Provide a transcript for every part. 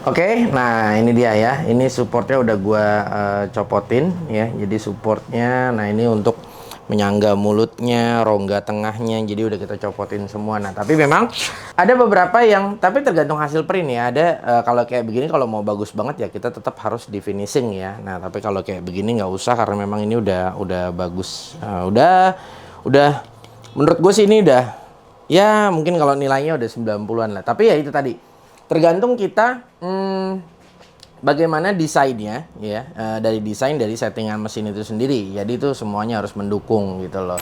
Oke, nah ini dia ya. Ini supportnya udah gua copotin ya. Jadi supportnya, nah ini untuk menyangga mulutnya, rongga tengahnya. Jadi udah kita copotin semua. Nah tapi memang ada beberapa yang, tapi tergantung hasil print ya. Ada kalau kayak begini, kalau mau bagus banget ya kita tetap harus di finishing ya. Nah tapi kalau kayak begini nggak usah, karena memang ini udah bagus. Udah menurut gue sih ini udah ya, mungkin kalau nilainya udah 90-an lah. Tapi ya itu tadi, tergantung kita bagaimana desainnya ya, dari desain, dari settingan mesin itu sendiri. Jadi itu semuanya harus mendukung gitu loh.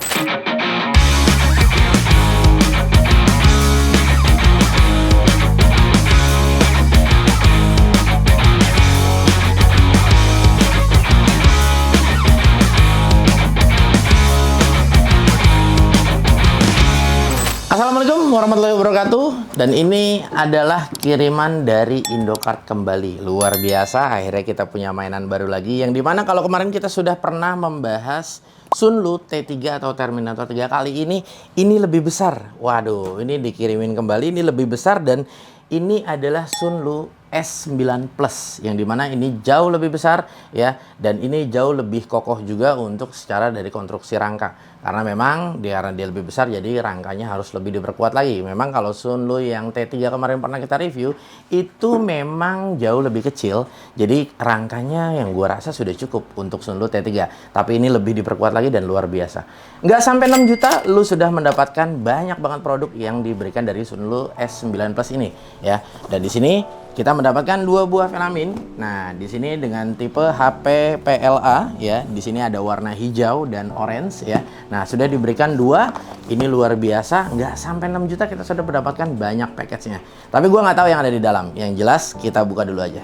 Assalamualaikum warahmatullahi wabarakatuh. Dan ini adalah kiriman dari Indokart kembali. Luar biasa, akhirnya kita punya mainan baru lagi. Yang dimana kalau kemarin kita sudah pernah membahas Sunlu T3 atau Terminator 3, kali ini lebih besar. Waduh, ini dikirimin kembali, ini lebih besar. Dan ini adalah Sunlu S9 Plus, yang dimana ini jauh lebih besar ya, dan ini jauh lebih kokoh juga untuk secara dari konstruksi rangka, karena memang karena dia lebih besar jadi rangkanya harus lebih diperkuat lagi. Memang kalau Sunlu yang T3 kemarin pernah kita review itu memang jauh lebih kecil, jadi rangkanya yang gua rasa sudah cukup untuk Sunlu T3, tapi ini lebih diperkuat lagi dan luar biasa. Nggak sampai 6 juta lu sudah mendapatkan banyak banget produk yang diberikan dari Sunlu S9 Plus ini ya. Dan di sini kita mendapatkan 2 buah velamin. Nah, di sini dengan tipe HP PLA ya. Di sini ada warna hijau dan orange ya. Nah, sudah diberikan 2. Ini luar biasa, nggak sampai 6 juta kita sudah mendapatkan banyak package-nya. Tapi gua nggak tahu yang ada di dalam. Yang jelas kita buka dulu aja.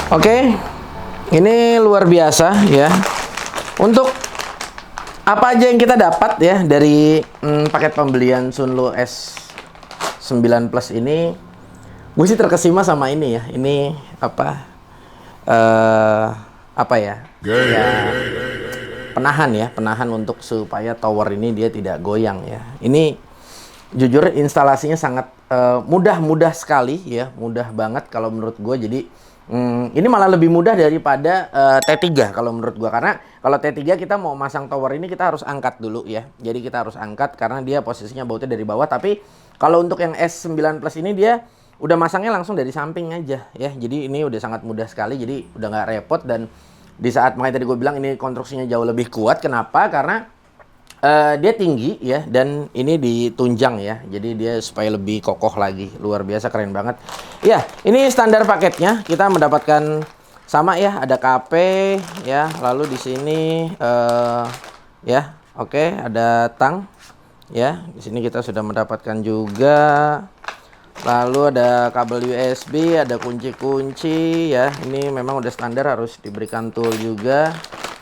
Oke, ini luar biasa ya. Untuk apa aja yang kita dapat ya dari paket pembelian Sunlu S9 Plus ini, gue sih terkesima sama ini ya. Ini apa ya? Penahan untuk supaya tower ini dia tidak goyang ya. Ini jujur instalasinya sangat mudah sekali ya, mudah banget kalau menurut gue. Jadi ini malah lebih mudah daripada T3 kalau menurut gua, karena kalau T3 kita mau masang tower ini kita harus angkat dulu ya. Jadi kita harus angkat karena dia posisinya bautnya dari bawah, tapi kalau untuk yang S9 Plus ini dia udah masangnya langsung dari samping aja ya. Jadi ini udah sangat mudah sekali, jadi udah nggak repot. Dan di saat makanya tadi gue bilang ini konstruksinya jauh lebih kuat. Kenapa? Karena dia tinggi ya, dan ini ditunjang ya, jadi dia supaya lebih kokoh lagi. Luar biasa, keren banget ya. Ini standar paketnya kita mendapatkan sama ya, ada KP ya, lalu di sini ya oke, ada tang ya. Di sini kita sudah mendapatkan juga, lalu ada kabel USB, ada kunci-kunci ya. Ini memang udah standar, harus diberikan tool juga.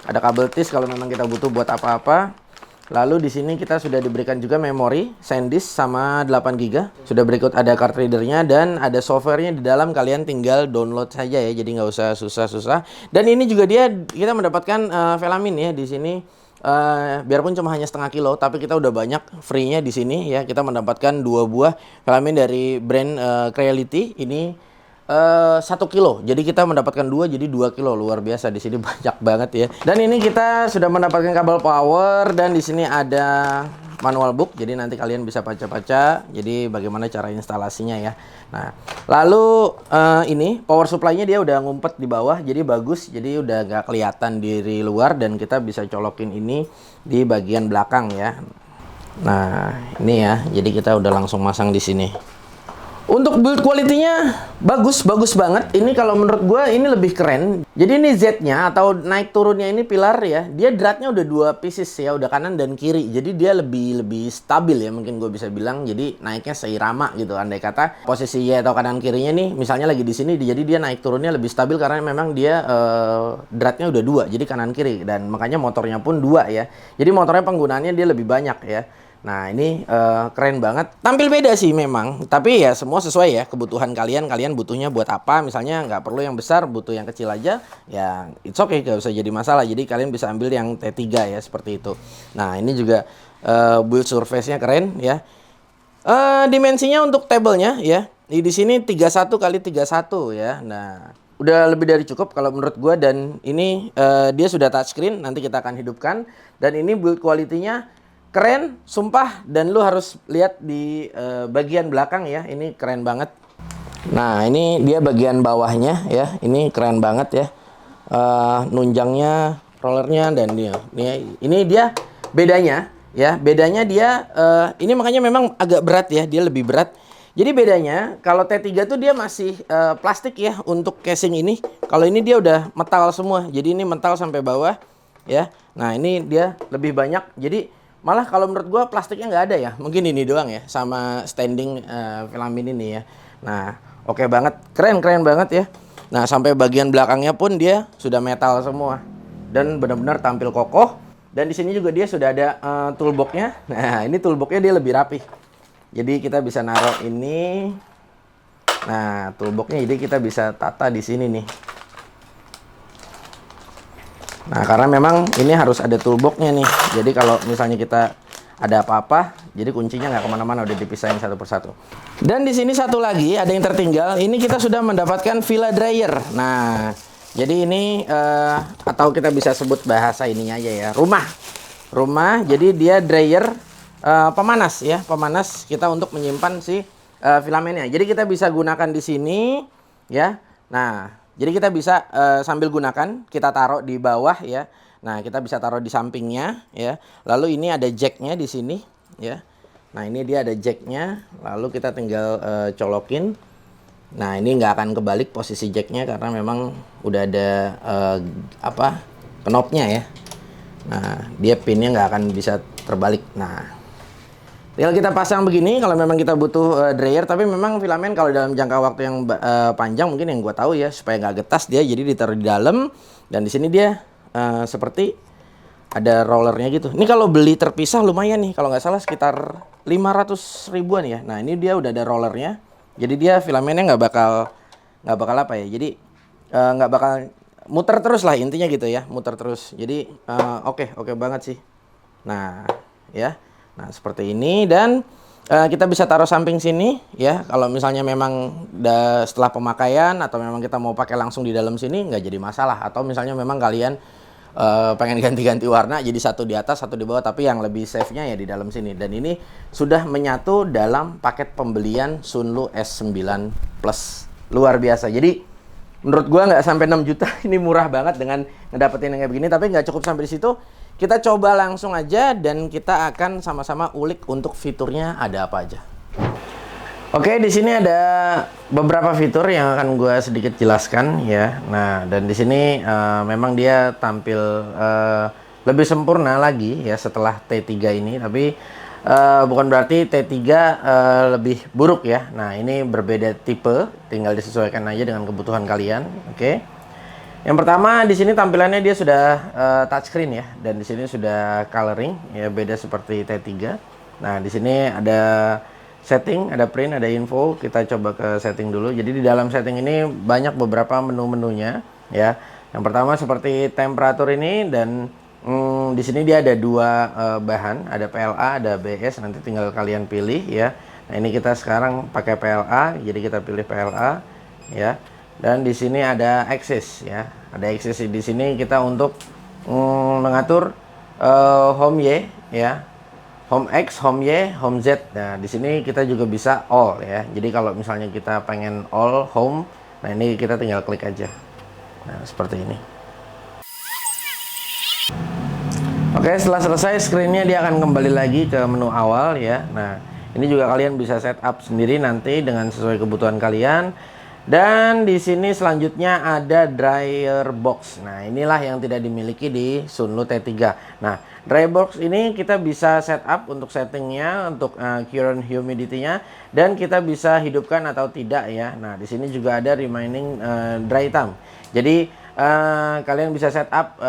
Ada kabel tis kalau memang kita butuh buat apa-apa. Lalu di sini kita sudah diberikan juga memori SanDisk sama 8 GB. Sudah berikut ada card readernya dan ada softwarenya di dalam. Kalian tinggal download saja ya, jadi nggak usah susah-susah. Dan ini juga kita mendapatkan velamin ya di sini. Biarpun cuma hanya setengah kilo, tapi kita udah banyak free-nya di sini ya. Kita mendapatkan 2 buah velamin dari brand Creality. Ini 1 kilo, jadi kita mendapatkan 2, jadi 2 kilo. Luar biasa, di sini banyak banget ya. Dan ini kita sudah mendapatkan kabel power, dan di sini ada manual book, jadi nanti kalian bisa baca-baca jadi bagaimana cara instalasinya ya. Nah, lalu ini power supply-nya dia udah ngumpet di bawah, jadi bagus, jadi udah nggak kelihatan dari luar dan kita bisa colokin ini di bagian belakang ya. Nah, ini ya, jadi kita udah langsung masang di sini. Untuk build quality-nya bagus banget. Ini kalau menurut gue ini lebih keren. Jadi ini Z-nya atau naik turunnya ini pilar ya. Dia dratnya udah 2 pieces ya, udah kanan dan kiri. Jadi dia lebih stabil ya, mungkin gue bisa bilang. Jadi naiknya seirama gitu. Andai kata posisi Y atau kanan kirinya nih, misalnya lagi di sini, jadi dia naik turunnya lebih stabil karena memang dia dratnya udah 2, jadi kanan kiri, dan makanya motornya pun 2 ya. Jadi motornya penggunaannya dia lebih banyak ya. Nah, ini keren banget. Tampil beda sih memang, tapi ya semua sesuai ya kebutuhan kalian. Kalian butuhnya buat apa? Misalnya nggak perlu yang besar, butuh yang kecil aja, ya it's okay, nggak usah jadi masalah. Jadi kalian bisa ambil yang T3 ya, seperti itu. Nah, ini juga build surface-nya keren ya. Dimensinya untuk table-nya ya, di sini 31 kali 31 ya. Nah, udah lebih dari cukup kalau menurut gue. Dan ini dia sudah touchscreen, nanti kita akan hidupkan. Dan ini build quality-nya keren, sumpah. Dan lu harus lihat di bagian belakang ya, ini keren banget. Nah, ini dia bagian bawahnya ya, ini keren banget ya. Nunjangnya, rollernya, dan ini dia bedanya ya. Bedanya dia ini makanya memang agak berat ya, dia lebih berat. Jadi bedanya kalau T3 tuh dia masih plastik ya untuk casing ini. Kalau ini dia udah metal semua. Jadi ini metal sampai bawah ya. Nah, ini dia lebih banyak. Jadi malah kalau menurut gua plastiknya nggak ada ya. Mungkin ini doang ya, sama standing filamen ini ya. Nah, oke banget. Keren banget ya. Nah, sampai bagian belakangnya pun dia sudah metal semua. Dan benar-benar tampil kokoh. Dan di sini juga dia sudah ada toolbox-nya. Nah, ini toolbox-nya dia lebih rapi. Jadi kita bisa naruh ini. Nah, toolbox-nya jadi kita bisa tata di sini nih. Nah, karena memang ini harus ada toolbox-nya nih. Jadi kalau misalnya kita ada apa-apa, jadi kuncinya nggak kemana-mana, udah dipisahin satu persatu. Dan di sini satu lagi ada yang tertinggal. Ini kita sudah mendapatkan villa dryer. Nah, jadi ini atau kita bisa sebut bahasa ininya aja ya, rumah. Jadi dia dryer pemanas ya, pemanas kita untuk menyimpan si filamennya. Jadi kita bisa gunakan di sini ya. Nah, jadi kita bisa sambil gunakan, kita taruh di bawah ya. Nah, kita bisa taruh di sampingnya ya. Lalu ini ada jacknya di sini ya. Nah, ini dia ada jacknya. Lalu kita tinggal colokin. Nah, ini nggak akan kebalik posisi jacknya karena memang udah ada knopnya ya. Nah, dia pinnya nggak akan bisa terbalik. Nah, tinggal kita pasang begini kalau memang kita butuh dryer. Tapi memang filamen kalau dalam jangka waktu yang panjang, mungkin yang gue tahu ya, supaya nggak getas dia jadi ditaruh di dalam. Dan di sini dia seperti ada rollernya gitu. Ini kalau beli terpisah lumayan nih, kalau nggak salah sekitar 500 ribuan ya. Nah, ini dia udah ada rollernya. Jadi dia filamennya nggak bakal apa ya. Jadi nggak bakal muter terus lah intinya gitu ya, muter terus. Jadi oke banget sih. Nah ya. Nah, seperti ini. Dan kita bisa taruh samping sini ya. Kalau misalnya memang setelah pemakaian atau memang kita mau pakai langsung di dalam sini, nggak jadi masalah. Atau misalnya memang kalian pengen ganti-ganti warna, jadi satu di atas, satu di bawah. Tapi yang lebih safe-nya ya di dalam sini. Dan ini sudah menyatu dalam paket pembelian Sunlu S9 Plus. Luar biasa. Jadi menurut gua nggak sampai 6 juta. Ini murah banget dengan ngedapetin yang kayak begini. Tapi nggak cukup sampai di situ. Kita coba langsung aja dan kita akan sama-sama ulik untuk fiturnya ada apa aja. Oke, di sini ada beberapa fitur yang akan gue sedikit jelaskan ya. Nah, dan di sini memang dia tampil lebih sempurna lagi ya setelah T3 ini. Tapi bukan berarti T3 lebih buruk ya. Nah, ini berbeda tipe, tinggal disesuaikan aja dengan kebutuhan kalian. Oke. Yang pertama di sini tampilannya dia sudah touchscreen ya, dan di sini sudah coloring ya, beda seperti T3. Nah, di sini ada setting, ada print, ada info. Kita coba ke setting dulu. Jadi di dalam setting ini banyak beberapa menu-menunya ya. Yang pertama seperti temperatur ini, dan di sini dia ada dua bahan, ada PLA, ada BS. Nanti tinggal kalian pilih ya. Nah, ini kita sekarang pakai PLA, jadi kita pilih PLA ya. Dan di sini ada axis ya, ada axis di sini kita untuk mengatur home Y ya, Home X, Home Y, Home Z. Nah, di sini kita juga bisa all ya. Jadi kalau misalnya kita pengen all home, nah ini kita tinggal klik aja. Nah, seperti ini. Oke, setelah selesai screen-nya dia akan kembali lagi ke menu awal ya. Nah, ini juga kalian bisa setup sendiri nanti dengan sesuai kebutuhan kalian. Dan di sini selanjutnya ada dryer box. Nah, inilah yang tidak dimiliki di Sunlu T3. Nah, dryer box ini kita bisa setup untuk settingnya, untuk current humidity-nya, dan kita bisa hidupkan atau tidak ya. Nah, di sini juga ada remaining dry time. Jadi kalian bisa setup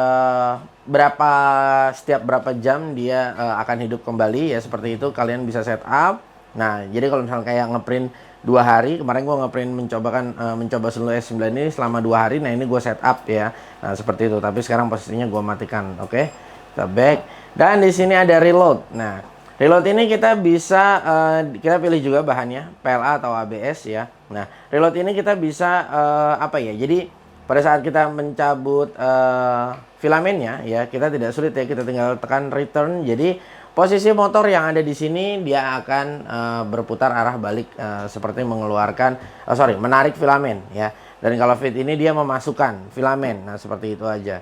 setiap berapa jam dia akan hidup kembali ya, seperti itu kalian bisa setup. Nah, jadi kalau misalnya kayak ngeprint 2 hari, kemarin gue ngeprint mencoba Sunlu S9 ini selama 2 hari. Nah, ini gue setup ya. Nah, seperti itu. Tapi sekarang posisinya gue matikan. Oke. Kita back. Dan di sini ada reload. Nah, reload ini kita bisa kita pilih juga bahannya PLA atau ABS ya. Nah, reload ini kita bisa apa ya? Jadi pada saat kita mencabut filamennya ya, kita tidak sulit ya, kita tinggal tekan return. Jadi posisi motor yang ada di sini dia akan berputar arah balik seperti menarik filamen ya. Dan kalau fit ini dia memasukkan filamen. Nah, seperti itu aja.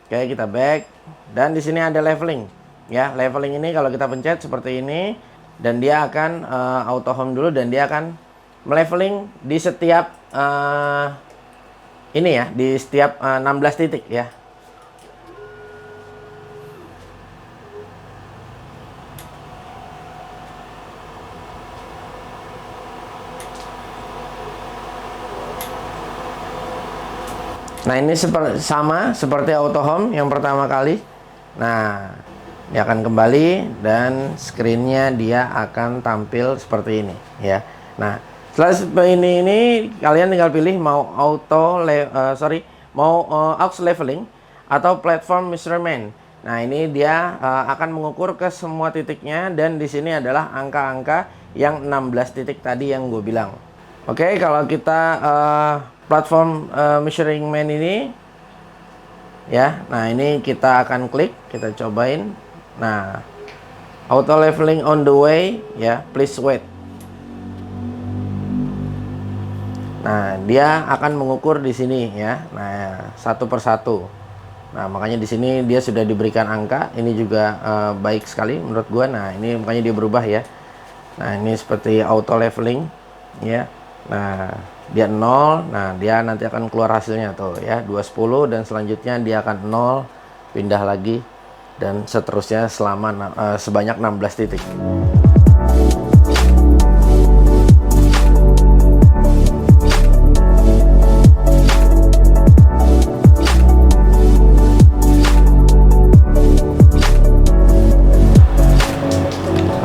Oke, kita back. Dan di sini ada leveling ya. Leveling ini kalau kita pencet seperti ini dan dia akan auto home dulu dan dia akan meleveling di setiap ini ya, di setiap 16 titik ya. Nah, ini sama seperti auto home yang pertama kali. Nah, dia akan kembali dan screen-nya dia akan tampil seperti ini ya. Nah, setelah ini kalian tinggal pilih mau aux leveling atau platform measurement. Nah, ini dia akan mengukur ke semua titiknya dan di sini adalah angka-angka yang 16 titik tadi yang gue bilang. Oke, kalau kita platform measurement ini ya. Nah, ini kita akan klik, kita cobain. Nah, auto leveling on the way ya, please wait. Nah, dia akan mengukur di sini ya. Nah, satu persatu. Nah, makanya di sini dia sudah diberikan angka. Ini juga baik sekali menurut gua. Nah, ini makanya dia berubah ya. Nah, ini seperti auto leveling ya. Nah, dia 0. Nah, dia nanti akan keluar hasilnya tuh ya, 210 dan selanjutnya dia akan 0, pindah lagi dan seterusnya selama sebanyak 16 titik.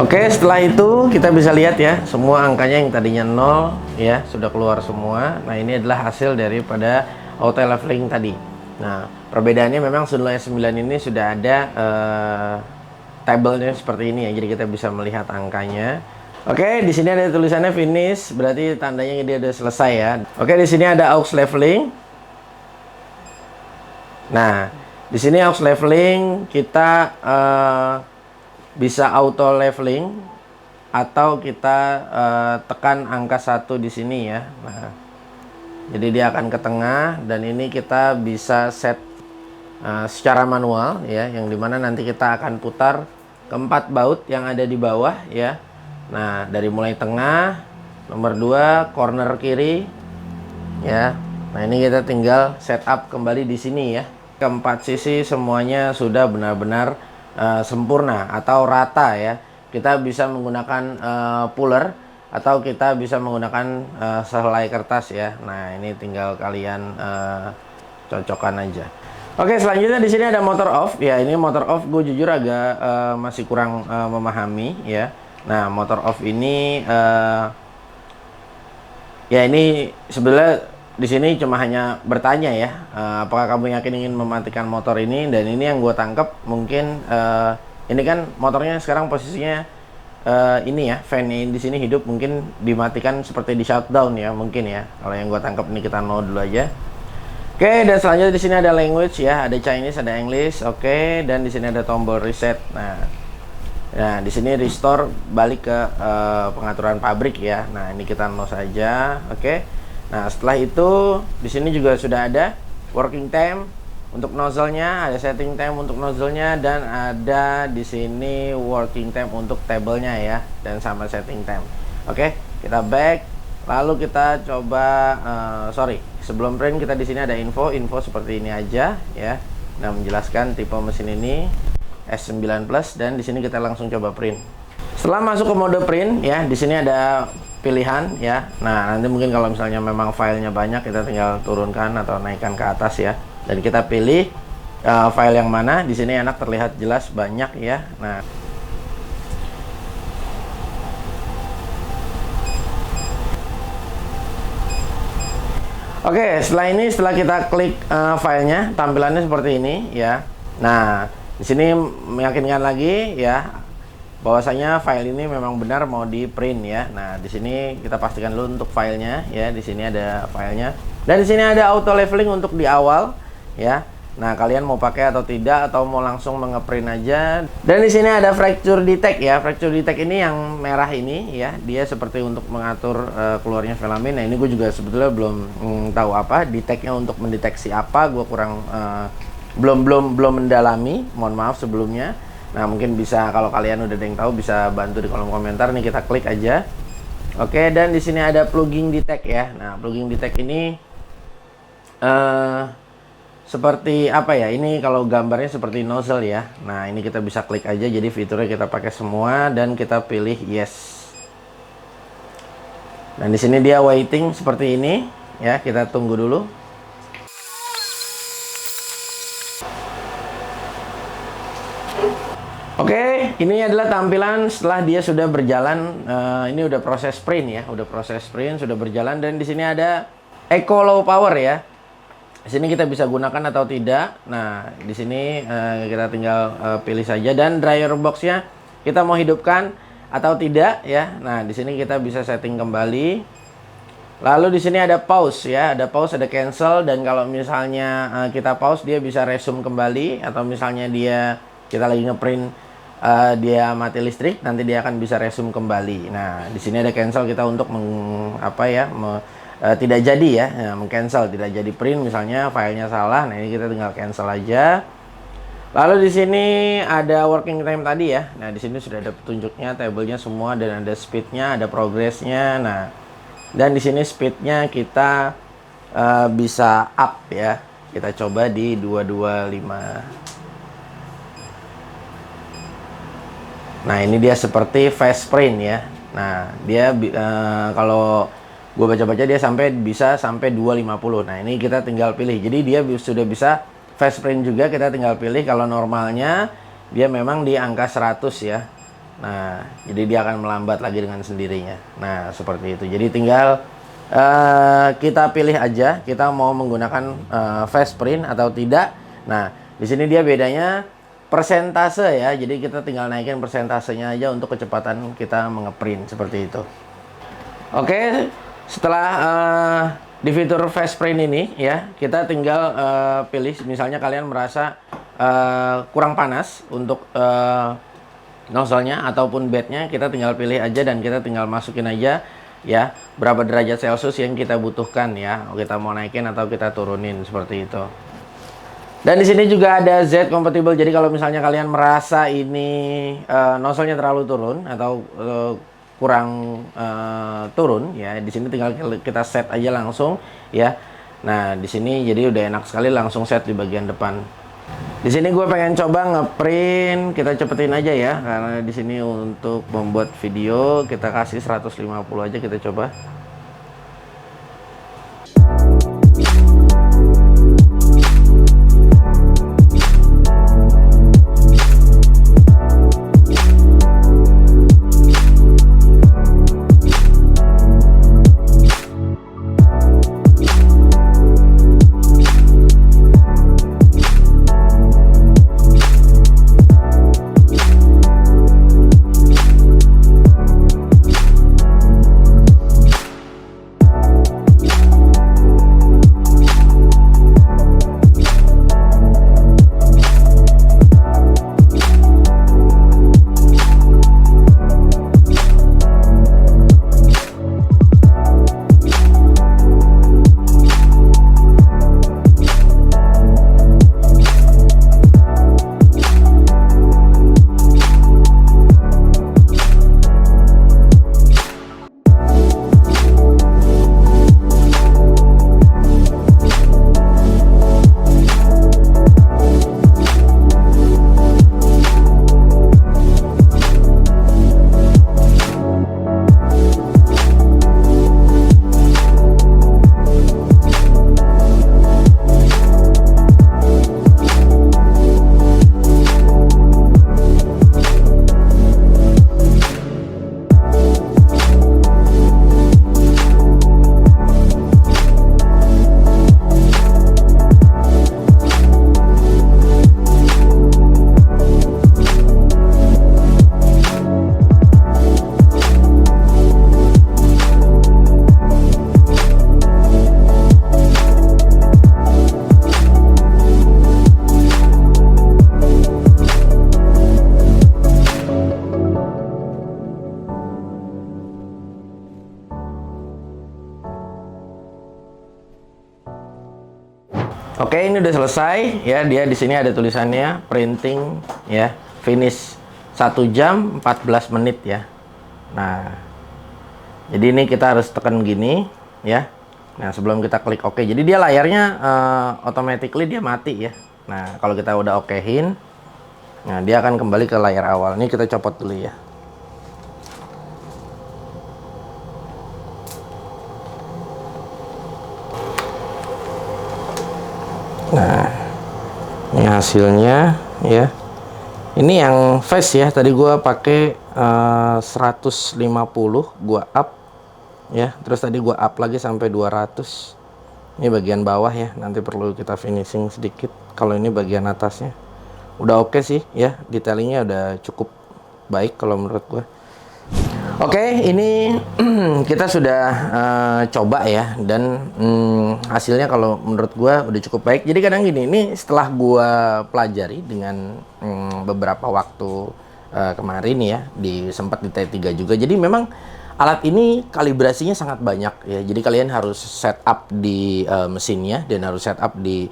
Oke, setelah itu kita bisa lihat ya, semua angkanya yang tadinya 0 ya, sudah keluar semua. Nah, ini adalah hasil daripada auto leveling tadi. Nah, perbedaannya memang Sunlu S9 ini sudah ada tabelnya seperti ini ya, jadi kita bisa melihat angkanya. Oke, di sini ada tulisannya finish, berarti tandanya dia udah selesai ya. Oke, di sini ada aux leveling. Nah, di sini aux leveling kita bisa auto leveling atau kita tekan angka 1 di sini ya. Nah, jadi dia akan ke tengah dan ini kita bisa set secara manual ya, yang dimana nanti kita akan putar keempat baut yang ada di bawah ya. Nah, dari mulai tengah, nomor 2, corner kiri ya. Nah, ini kita tinggal setup kembali di sini ya. Keempat sisi semuanya sudah benar-benar sempurna atau rata ya. Kita bisa menggunakan puller atau kita bisa menggunakan sehelai kertas ya. Nah, ini tinggal kalian cocokkan aja. Oke, selanjutnya di sini ada motor off ya. Ini motor off gue jujur agak masih kurang memahami ya. Nah, motor off ini ya, ini sebenarnya di sini cuma hanya bertanya ya, apakah kamu yakin ingin mematikan motor ini? Dan ini yang gue tangkap mungkin ini kan motornya sekarang posisinya ini ya, fan-nya di sini hidup, mungkin dimatikan seperti di shutdown ya, mungkin ya. Kalau yang gue tangkap ini kita no dulu aja. Oke, dan selanjutnya di sini ada language ya, ada Chinese, ada English. Oke, dan di sini ada tombol reset. Nah, Nah, di sini restore balik ke pengaturan pabrik ya. Nah, ini kita no saja. Oke. Nah, setelah itu di sini juga sudah ada working time untuk nozzle-nya, ada setting time untuk nozzle-nya, dan ada di sini working time untuk table-nya ya, dan sama setting time. Oke, kita back. Lalu kita coba sebelum print kita di sini ada info seperti ini aja ya. Nah, menjelaskan tipe mesin ini S9 Plus, dan di sini kita langsung coba print. Setelah masuk ke mode print ya, di sini ada pilihan ya. Nah, nanti mungkin kalau misalnya memang filenya banyak, kita tinggal turunkan atau naikkan ke atas ya. Dan kita pilih file yang mana. Di sini enak, terlihat jelas banyak ya. Nah, oke, setelah kita klik filenya, tampilannya seperti ini ya. Nah, di sini meyakinkan lagi ya bahwasanya file ini memang benar mau di print ya. Nah, di sini kita pastikan dulu untuk filenya ya. Di sini ada filenya. Dan di sini ada auto leveling untuk di awal ya. Nah, kalian mau pakai atau tidak, atau mau langsung mengeprint aja. Dan di sini ada fracture detect ya. Fracture detect ini yang merah ini ya. Dia seperti untuk mengatur keluarnya filamen. Nah, ini gue juga sebetulnya belum tahu apa detectnya, untuk mendeteksi apa. Gue kurang belum mendalami, mohon maaf sebelumnya. Nah, mungkin bisa, kalau kalian udah ada yang tahu bisa bantu di kolom komentar. Nih, kita klik aja. Oke, dan di sini ada plugging detect ya. Nah, plugging detect ini seperti apa ya? Ini kalau gambarnya seperti nozzle ya. Nah, ini kita bisa klik aja, jadi fiturnya kita pakai semua dan kita pilih yes. Dan di sini dia waiting seperti ini ya. Kita tunggu dulu. Oke, ini adalah tampilan setelah dia sudah berjalan. Ini udah proses print ya, udah proses print, sudah berjalan. Dan di sini ada Eco Low Power ya. Di sini kita bisa gunakan atau tidak. Nah, di sini kita tinggal pilih saja. Dan dryer boxnya kita mau hidupkan atau tidak ya. Nah, di sini kita bisa setting kembali. Lalu di sini ada pause ya, ada pause, ada cancel. Dan kalau misalnya kita pause, dia bisa resume kembali. Atau misalnya kita lagi ngeprint, dia mati listrik, nanti dia akan bisa resume kembali. Nah, di sini ada cancel kita untuk tidak jadi ya, meng-cancel, tidak jadi print misalnya filenya salah. Nah, ini kita tinggal cancel aja. Lalu di sini ada working time tadi ya. Nah, di sini sudah ada petunjuknya, tabelnya semua, dan ada speednya, ada progressnya. Nah, dan di sini speednya kita bisa up ya. Kita coba di 225. Nah, ini dia seperti fast print ya. Nah, dia kalau gue baca-baca dia bisa sampai 250. Nah, ini kita tinggal pilih. Jadi dia sudah bisa fast print juga, kita tinggal pilih. Kalau normalnya dia memang di angka 100 ya. Nah, jadi dia akan melambat lagi dengan sendirinya. Nah, seperti itu. Jadi tinggal kita pilih aja kita mau menggunakan fast print atau tidak. Nah, di sini dia bedanya persentase ya, jadi kita tinggal naikin persentasenya aja untuk kecepatan kita mengeprint seperti itu. Oke, setelah di fitur fast print ini ya, kita tinggal pilih, misalnya kalian merasa kurang panas untuk nozzle-nya ataupun bednya, kita tinggal pilih aja dan kita tinggal masukin aja ya berapa derajat Celcius yang kita butuhkan ya. Kita mau naikin atau kita turunin seperti itu. Dan di sini juga ada Z compatible. Jadi kalau misalnya kalian merasa ini nozzle-nya terlalu turun atau kurang turun ya, di sini tinggal kita set aja langsung ya. Nah, di sini jadi udah enak sekali, langsung set di bagian depan. Di sini gue pengen coba ngeprint, kita cepetin aja ya, karena di sini untuk membuat video kita kasih 150 aja, kita coba. Oke, ini udah selesai ya. Dia di sini ada tulisannya printing ya, finish 1 jam 14 menit ya. Nah, jadi ini kita harus tekan gini ya. Nah, sebelum kita klik oke. Jadi dia layarnya automatically dia mati ya. Nah, kalau kita udah okein, nah dia akan kembali ke layar awal. Ini kita copot dulu ya. Nah, ini hasilnya ya. Ini yang face ya. Tadi gua pakai 150, gua up ya. Terus tadi gua up lagi sampai 200. Ini bagian bawah ya. Nanti perlu kita finishing sedikit. Kalau ini bagian atasnya udah oke sih ya. Detailingnya udah cukup baik kalau menurut gua. Oke, ini kita sudah coba ya, dan hasilnya kalau menurut gua udah cukup baik. Jadi kadang gini, ini setelah gua pelajari dengan beberapa waktu kemarin ya, sempat di T3 juga. Jadi memang alat ini kalibrasinya sangat banyak ya. Jadi kalian harus setup di mesinnya dan harus setup di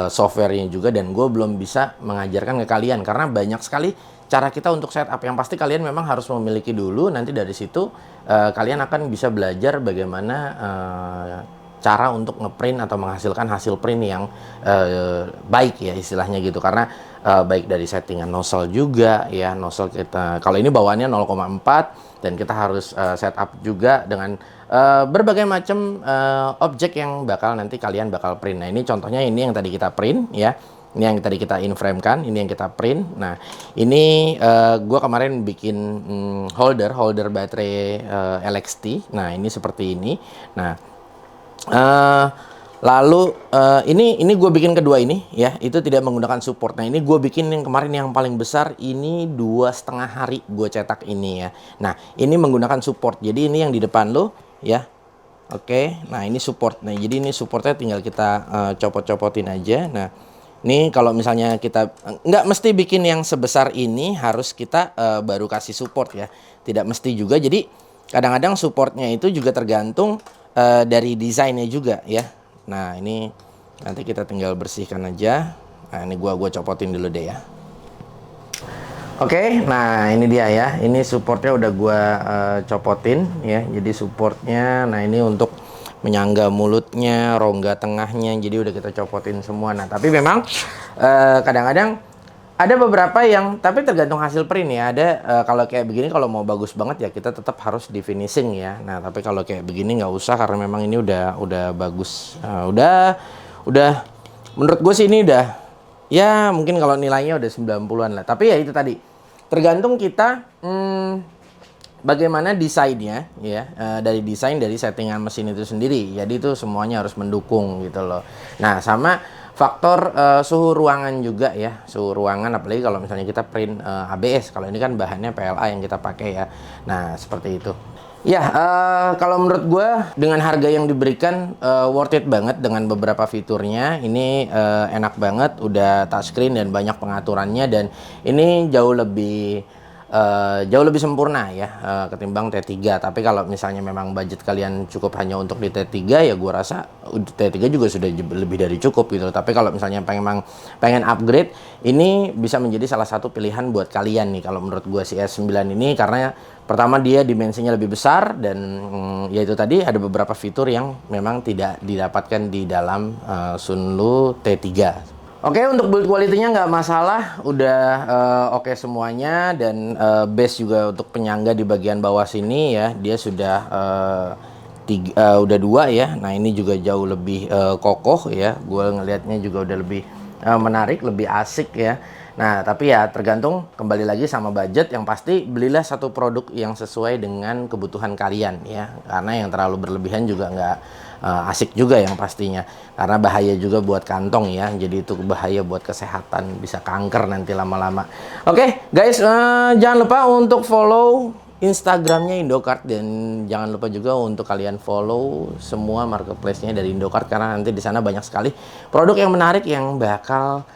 softwarenya juga. Dan gue belum bisa mengajarkan ke kalian karena banyak sekali cara kita untuk setup. Yang pasti kalian memang harus memiliki dulu. Nanti dari situ kalian akan bisa belajar bagaimana cara untuk ngeprint atau menghasilkan hasil print yang baik ya istilahnya gitu. Karena baik dari settingan nozzle juga ya, nozzle kita kalau ini bawaannya 0,4 dan kita harus setup juga dengan berbagai macam objek yang bakal nanti kalian bakal print. Nah, ini contohnya, ini yang tadi kita print ya. Ini yang tadi kita in-frame kan, ini yang kita print. Nah, ini gue kemarin bikin holder baterai LXT. Nah, ini seperti ini. Nah, lalu ini gue bikin kedua ini ya, itu tidak menggunakan support. Nah, ini gue bikin yang kemarin yang paling besar, ini 2,5 hari gue cetak ini ya. Nah, ini menggunakan support. Jadi ini yang di depan lo ya. Oke, nah ini support. Nah, jadi ini supportnya tinggal kita copot-copotin aja. Nah, ini kalau misalnya kita nggak mesti bikin yang sebesar ini harus kita baru kasih support ya. Tidak mesti juga. Jadi kadang-kadang supportnya itu juga tergantung dari desainnya juga ya. Nah, ini nanti kita tinggal bersihkan aja. Nah, ini gua copotin dulu deh ya. Oke, nah ini dia ya. Ini supportnya udah gua copotin ya. Jadi supportnya, nah ini untuk menyangga mulutnya, rongga tengahnya, jadi udah kita copotin semua. Nah, tapi memang kadang-kadang ada beberapa yang, tapi tergantung hasil print ya. Ada kalau kayak begini, kalau mau bagus banget ya kita tetap harus di finishing ya. Nah, tapi kalau kayak begini nggak usah karena memang ini udah bagus. Udah menurut gue sih ini udah ya, mungkin kalau nilainya udah 90-an lah. Tapi ya itu tadi tergantung kita bagaimana desainnya ya, dari desain, dari settingan mesin itu sendiri. Jadi itu semuanya harus mendukung gitu loh. Nah, sama faktor suhu ruangan juga ya. Suhu ruangan, apalagi kalau misalnya kita print ABS. Kalau ini kan bahannya PLA yang kita pakai ya. Nah, seperti itu. Ya, kalau menurut gue dengan harga yang diberikan worth it banget dengan beberapa fiturnya. Ini enak banget, udah touchscreen dan banyak pengaturannya, dan ini jauh lebih sempurna ya ketimbang T3. Tapi kalau misalnya memang budget kalian cukup hanya untuk di T3 ya, gue rasa T3 juga sudah lebih dari cukup gitu. Tapi kalau misalnya pengen upgrade, ini bisa menjadi salah satu pilihan buat kalian nih kalau menurut gue si S9 ini. Karena pertama dia dimensinya lebih besar, dan ya itu tadi ada beberapa fitur yang memang tidak didapatkan di dalam Sunlu T3. Oke, untuk build quality-nya nggak masalah, udah oke semuanya, dan base juga untuk penyangga di bagian bawah sini ya, dia sudah udah 2 ya. Nah, ini juga jauh lebih kokoh ya, gue ngelihatnya juga udah lebih menarik, lebih asik ya. Nah, tapi ya tergantung kembali lagi sama budget. Yang pasti belilah satu produk yang sesuai dengan kebutuhan kalian ya, karena yang terlalu berlebihan juga nggak asik juga yang pastinya, karena bahaya juga buat kantong ya. Jadi itu bahaya buat kesehatan, bisa kanker nanti lama-lama. Oke guys, jangan lupa untuk follow Instagramnya Indocart, dan jangan lupa juga untuk kalian follow semua marketplace-nya dari Indocart, karena nanti di sana banyak sekali produk yang menarik yang bakal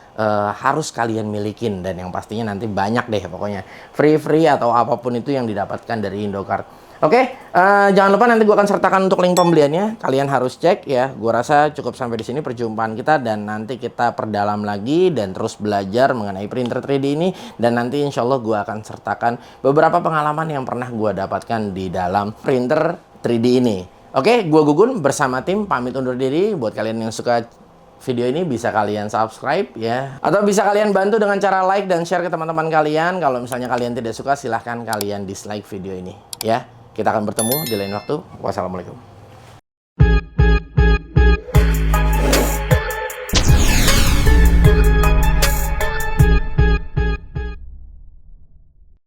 harus kalian milikin, dan yang pastinya nanti banyak deh pokoknya free atau apapun itu yang didapatkan dari Indocard. Oke, jangan lupa nanti gue akan sertakan untuk link pembeliannya. Kalian harus cek ya. Gue rasa cukup sampai di sini perjumpaan kita, dan nanti kita perdalam lagi dan terus belajar mengenai printer 3D ini. Dan nanti insya Allah gue akan sertakan beberapa pengalaman yang pernah gue dapatkan di dalam printer 3D ini. Oke, gue Gugun bersama tim pamit undur diri. Buat kalian yang suka video ini bisa kalian subscribe ya, atau bisa kalian bantu dengan cara like dan share ke teman-teman kalian. Kalau misalnya kalian tidak suka, silahkan kalian dislike video ini ya. Kita akan bertemu di lain waktu. Wassalamualaikum.